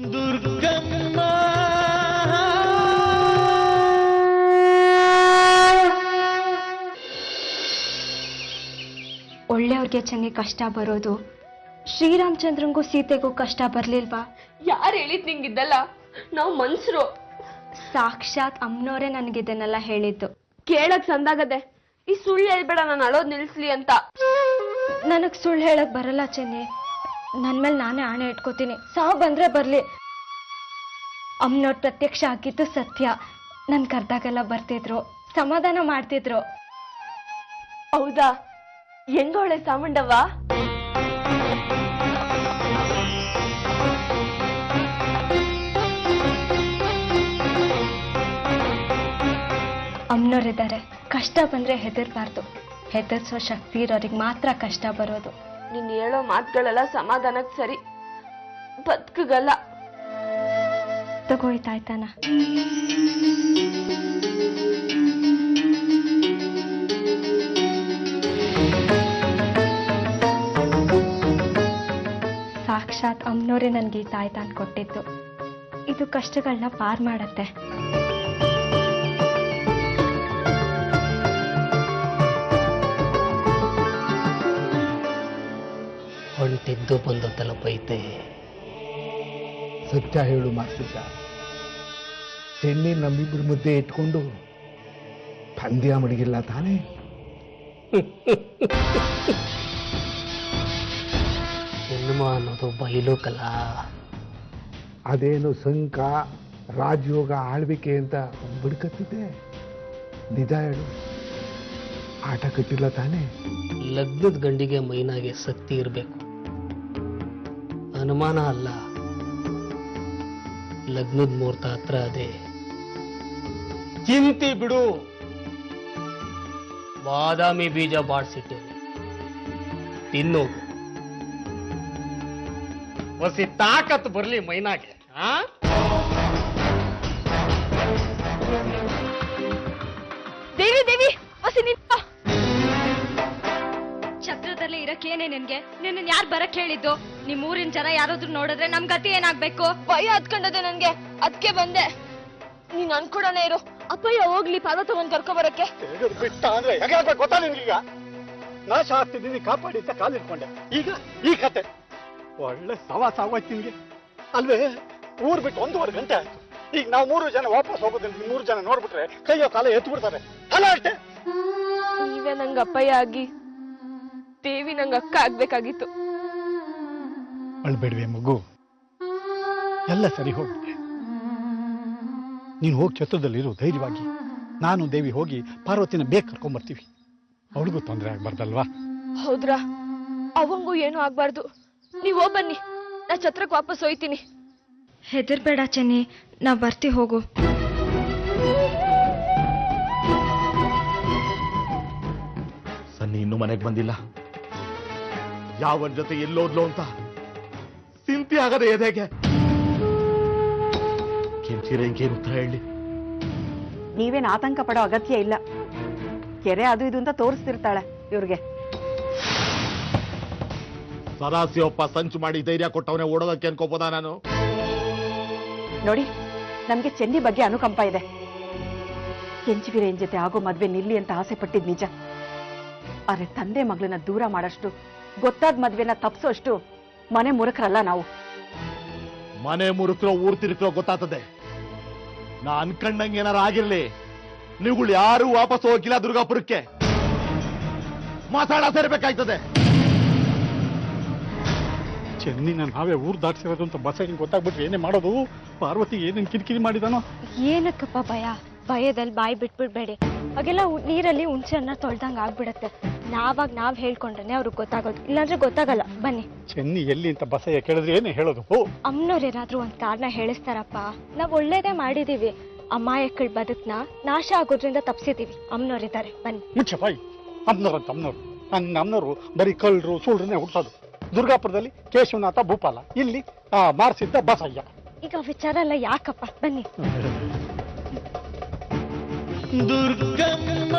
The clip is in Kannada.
ದುರ್ಗಮ್ಮ ಒಳ್ಳೆಯವ್ರಿಗೆ ಚೆನ್ನಾಗಿ ಕಷ್ಟ ಬರೋದು, ಶ್ರೀರಾಮಚಂದ್ರಂಗೂ ಸೀತೆಗೂ ಕಷ್ಟ ಬರ್ಲಿಲ್ವಾ? ಯಾರು ಹೇಳಿದ್ ನಿಂಗಿದ್ದಲ್ಲ? ನಾವು ಮನ್ಸರು. ಸಾಕ್ಷಾತ್ ಅಮ್ಮನವರೇ ನನಗಿದನ್ನೆಲ್ಲ ಹೇಳಿದ್ದು. ಕೇಳಕ್ ಸಂದಾಗದೆ. ಈ ಸುಳ್ಳು ಹೇಳ್ಬೇಡ, ನಾನು ಅಳೋದ್ ನಿಲ್ಸ್ಲಿ ಅಂತ. ನನಗ್ ಸುಳ್ಳು ಹೇಳಕ್ ಬರಲ್ಲ ಚೆನ್ನಿ. ನನ್ ಮೇಲೆ ನಾನೇ ಆಣೆ ಇಟ್ಕೋತೀನಿ. ಸಾವು ಬಂದ್ರೆ ಬರ್ಲಿ, ಅಮ್ಮನವ್ರ ಪ್ರತ್ಯಕ್ಷ ಆಗಿದ್ದು ಸತ್ಯ. ನನ್ ಕರ್ದಾಗೆಲ್ಲ ಬರ್ತಿದ್ರು, ಸಮಾಧಾನ ಮಾಡ್ತಿದ್ರು. ಹೌದಾ? ಹೆಂಗೋಳೆ ಸಾಮಂಡವ್ವ? ಅಮ್ಮನವ್ರಿದ್ದಾರೆ. ಕಷ್ಟ ಬಂದ್ರೆ ಹೆದರ್ಬಾರ್ದು. ಹೆದರ್ಸೋ ಶಕ್ತಿ ಇರೋರಿಗೆ ಮಾತ್ರ ಕಷ್ಟ ಬರೋದು. ನೀನ್ ಹೇಳೋ ಮಾತುಗಳೆಲ್ಲ ಸಮಾಧಾನಕ್ ಸರಿ, ಬದುಕಗಲ್ಲ. ತಗೋಯ್ತಾಯ್ತಾನ. ಸಾಕ್ಷಾತ್ ಅಮ್ಮನವರೇ ನನ್ಗೆ ಈ ತಾಯ್ತಾನ್ ಕೊಟ್ಟಿದ್ದು. ಇದು ಕಷ್ಟಗಳನ್ನ ಪಾರ್ ಮಾಡತ್ತೆ. ಹೊಂಟಿದ್ದು ಬಂದು ತಲುಪೈತೆ. ಸತ್ಯ ಹೇಳು ಮಾಸ್ತಿಕ, ಚೆನ್ನಿ ನಮ್ಮಿಬ್ಬರ ಮಧ್ಯೆ ಇಟ್ಕೊಂಡು ಪಂದ್ಯ ಮಡಗಿಲ್ಲ ತಾನೇ? ಜನ್ಮ ಅನ್ನೋದು ಬಯಲು ಕಲ. ಅದೇನು ಸಂಕ ರಾಜಯೋಗ ಆಳ್ವಿಕೆ ಅಂತ ಬಿಡ್ಕತ್ತಿದೆ. ನಿಜ ಹೇಳು, ಆಟ ಕಟ್ಟಿಲ್ಲ ತಾನೇ? ಲಗ್ನದ ಗಂಡಿಗೆ ಮೈನಾಗೆ ಶಕ್ತಿ ಇರಬೇಕು, ಅನುಮಾನ ಅಲ್ಲ. ಲಗ್ನದ ಮುಹೂರ್ತ ಹತ್ರ ಅದೇ. ಚಿಂತಿ ಬಿಡು, ಬಾದಾಮಿ ಬೀಜ ಬಾಡ್ಸಿಟ್ಟೆ ತಿನ್ನು. ಹೊಸಿ ತಾಕತ್ ಬರ್ಲಿ ಮೈನಾಗೆ. ದೇವಿ ದೇವಿ ಹೊಸಿ ನಿಂತ. ಛತ್ರದಲ್ಲಿ ಇರಕ್ಕೇನೆ ನಿನ್ಗೆ? ನಿನ್ನ ಯಾರು ಬರಕ್ ಹೇಳಿದ್ದು? ನಿಮ್ ಊರಿನ ಜನ ಯಾರಾದ್ರೂ ನೋಡಿದ್ರೆ ನಮ್ ಗತಿ ಏನಾಗ್ಬೇಕು? ಭಯ ಹತ್ಕೊಂಡದೆ ನನ್ಗೆ, ಅದಕ್ಕೆ ಬಂದೆ. ನೀನ್ ಅನ್ಕೊಡನೆ ಇರು. ಅಪ್ಪಯ್ಯ ಹೋಗ್ಲಿ ಪಾದ ತಗೊಂಡ್ ಕರ್ಕೊ ಬರಕ್ಕೆ. ಬಿಟ್ಟ ಅಂದ್ರೆ ಹೇಗೆ ಗೊತ್ತಾ ನಿನ್ಗೀಗ? ನಾಶ ಆಗ್ತಿದ್ದೀನಿ, ಕಾಪಾಡಿ ಅಂತ ಕಾಲಿಟ್ಕೊಂಡೆ. ಈಗ ಈ ಕತೆ ಒಳ್ಳೆ ಸಾವಾಯ್ತು ನಿನ್ಗೆ ಅಲ್ವೇ? ಊರ್ ಬಿಟ್ಟು 1.5 ಗಂಟೆ ಆಯ್ತು. ಈಗ ನಾವು 3 ಜನ ವಾಪಸ್ ಹೋಗೋದ್ರಿಂದ 3 ಜನ ನೋಡ್ಬಿಟ್ರೆ ಕೈಯೋ ಕಾಲ ಎತ್ತು ಬಿಡ್ತಾರೆ. ಅಲ್ಲ ಅಷ್ಟೇ. ನೀವೇ ನಂಗೆ ಅಪ್ಪಯ್ಯ ಆಗಿ ದೇವಿ ನಂಗೆ ಅಕ್ಕ ಆಗ್ಬೇಕಾಗಿತ್ತು. ಅಳ್ಬೇಡ್ವೆ ಮಗು, ಎಲ್ಲ ಸರಿ ಹೋಗುತ್ತೆ. ನೀನು ಹೋಗಿ ಛತ್ರದಲ್ಲಿರು ಧೈರ್ಯವಾಗಿ. ನಾನು ದೇವಿ ಹೋಗಿ ಪಾರ್ವತಿನ ಬೇಗ ಕರ್ಕೊಂಡ್ಬರ್ತೀವಿ. ಅವಳಿಗೂ ತೊಂದರೆ ಆಗ್ಬಾರ್ದಲ್ವಾ? ಹೌದ್ರಾ? ಅವಂಗೂ ಏನೂ ಆಗ್ಬಾರ್ದು. ನೀವ್ ಬನ್ನಿ, ನಾ ಛತ್ರಕ್ಕೆ ವಾಪಸ್ ಹೋಯ್ತೀನಿ. ಹೆದರ್ಬೇಡ ಚೆನ್ನಿ, ನಾ ಬರ್ತಿ, ಹೋಗು. ಸನ್ನಿ ಇನ್ನೂ ಮನೆಗೆ ಬಂದಿಲ್ಲ. ಯಾವನ್ ಜೊತೆ ಎಲ್ಲೋದ್ಲು ಅಂತ ಚಿಂತೆ ಆಗದೆ ಎದೆಗೆ. ಕೆಂಚಿರೇಂಗೇನು ಉತ್ತರ ಹೇಳಿ? ನೀವೇನು ಆತಂಕ ಪಡೋ ಅಗತ್ಯ ಇಲ್ಲ. ಕೆರೆ ಅದು ಇದು ಅಂತ ತೋರಿಸ್ತಿರ್ತಾಳೆ ಇವ್ರಿಗೆ. ಸದಾಸಿಯೊಪ್ಪ ಸಂಚು ಮಾಡಿ ಧೈರ್ಯ ಕೊಟ್ಟವನೇ ಓಡೋದಕ್ಕೆ ಅನ್ಕೋಬೋದ ನಾನು? ನೋಡಿ, ನಮ್ಗೆ ಚೆನ್ನಿ ಬಗ್ಗೆ ಅನುಕಂಪ ಇದೆ. ಕೆಂಚಿವೀರೇನ್ ಜೊತೆ ಆಗೋ ಮದ್ವೆ ನಿಲ್ಲಿ ಅಂತ ಆಸೆ ಪಟ್ಟಿದ್ ನಿಜ. ಆದ್ರೆ ತಂದೆ ಮಗಳನ್ನ ದೂರ ಮಾಡಷ್ಟು, ಗೊತ್ತಾದ ಮದ್ವೆನ ತಪ್ಸೋಷ್ಟು ಮನೆ ಮುರುಕರಲ್ಲ ನಾವು. ಮನೆ ಮುರುಕ್ರೋ ಊರ್ ತಿರುಕ್ರೋ ಗೊತ್ತಾಗ್ತದೆ. ನಾ ಅನ್ಕಂಡಂಗೆ ಏನಾರು ಆಗಿರ್ಲಿ, ನೀವುಗಳು ಯಾರು ವಾಪಸ್ ಹೋಗಿಲ್ಲ ದುರ್ಗಾಪುರಕ್ಕೆ. ಮಾತಾಡ ಸೇರ್ಬೇಕಾಯ್ತದೆ. ಚೆನ್ನಿನ ನಾವೇ ಊರ್ ದಾಟ್ಸಿರೋದು ಅಂತ ಬಸ್ಸಾಗಿ ಗೊತ್ತಾಗ್ಬಿಟ್ರೆ ಏನೇ ಮಾಡೋದು? ಪಾರ್ವತಿ ಏನೇನು ಕಿರಿಕಿರಿ ಮಾಡಿದಾನೋ? ಏನಕ್ಕಪ್ಪ ಭಯ? ಭಯದಲ್ಲಿ ಬಾಯಿ ಬಿಟ್ಬಿಡ್ಬೇಡಿ. ಹಾಗೆಲ್ಲ ನೀರಲ್ಲಿ ಹುಣಸೆಹಣ್ಣ ತೊಳ್ದಂಗೆ ಆಗ್ಬಿಡತ್ತೆ. ನಾವ್ ಹೇಳ್ಕೊಂಡ್ರೆ ಅವ್ರಿಗೆ ಗೊತ್ತಾಗೋದು, ಇಲ್ಲಾಂದ್ರೆ ಗೊತ್ತಾಗಲ್ಲ. ಬನ್ನಿ. ಚೆನ್ನಿ ಎಲ್ಲಿ ಅಂತ ಬಸಯ್ಯ ಕೇಳಿದ್ರೆ ಏನೇ ಹೇಳೋದು? ಅಮ್ಮನವ್ರೇನಾದ್ರೂ ಒಂದ್ ಕಾರಣ ಹೇಳಿಸ್ತಾರಪ್ಪ. ನಾವ್ ಒಳ್ಳೇದೇ ಮಾಡಿದೀವಿ. ಅಮಾಯಕಳ ಬದುಕ್ನ ನಾಶ ಆಗೋದ್ರಿಂದ ತಪ್ಸಿದೀವಿ. ಅಮ್ಮನವ್ರಿದ್ದಾರೆ, ಬನ್ನಿ. ಮುಚ್ಚ ಬಾಯಿ. ಅಮ್ಮನವ್ರಂತ ಅಮ್ಮನವ್ರು. ನನ್ನ ಅಮ್ಮನವ್ರು ಬರೀ ಕಳ್ಳರು ಸುಳ್ರನ್ನೇ ಹುಡ್ಸೋದು. ದುರ್ಗಾಪುರದಲ್ಲಿ ಕೇಶವನಾಥ ಭೂಪಾಲ, ಇಲ್ಲಿ ಮಾರ್ಸಿದ್ದ ಬಸಯ್ಯ. ಈಗ ವಿಚಾರ ಎಲ್ಲ ಯಾಕಪ್ಪ, ಬನ್ನಿ. ದುರ್ಗಮ್ಮ